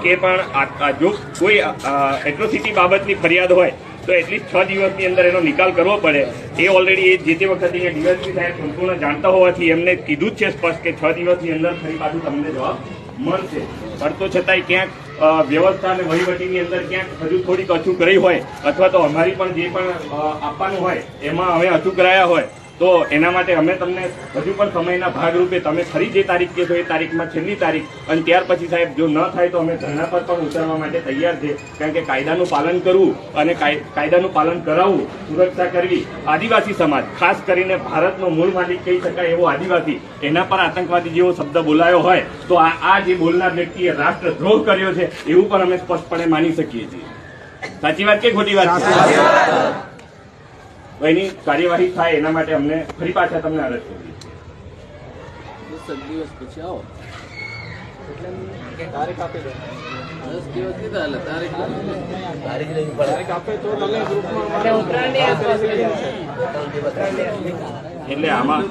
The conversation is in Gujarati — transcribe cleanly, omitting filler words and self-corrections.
કે પણ જો કોઈ એટ્રોસિટી બાબતની ફરિયાદ હોય તો એટલીસ્ટ 6 દિવસની અંદર એનો નિકાલ કરવો પડે. એ ઓલરેડી જે તે વખતે અહીંયા ડીવાયએસપી સાહેબ સંપૂર્ણ જાણતા હોવાથી એમને કીધું જ છે સ્પષ્ટ કે 6 દિવસની અંદર ફરી પાછું તમને જવાબ મળશે. પણ તો છતાંય ક્યાંક વ્યવસ્થા અને વહીવટીની અંદર ક્યાંક હજુ થોડીક અચૂક રહી હોય અથવા તો અમારી પણ જે પણ આપવાનું હોય એમાં અમે અચૂક રહ્યા હોય તો એના માટે અમે તમને હજુ પણ સમયના ભાગરૂપે તમે ફરી જે તારીખ કહેશો એ તારીખમાં છેલ્લી તારીખ અને ત્યાર પછી સાહેબ જો ન થાય તો અમે ધરણા પર પણ ઉતરવા માટે તૈયાર છે. કારણ કે કાયદાનું પાલન કરવું અને કાયદાનું પાલન કરાવવું, સુરક્ષા કરવી, આદિવાસી સમાજ ખાસ કરીને ભારતનો મૂળ માલિક કહી શકાય એવો આદિવાસી એના પર આતંકવાદી જેવો શબ્દ બોલાયો હોય તો આ જે બોલનાર વ્યક્તિએ રાષ્ટ્રદ્રોહ કર્યો છે એવું પણ અમે સ્પષ્ટપણે માની શકીએ છીએ. સાચી વાત કે ખોટી વાત? એની કાર્યવાહી થાય એના માટે અમને ફરી પાછા તમને અરજ કરીએ. 10 દિવસ પછી આવો તારીખ આપી દો. 10 દિવસ કીધા એટલે તારીખ આપે તો તમે ગ્રુપમાં એટલે આમાં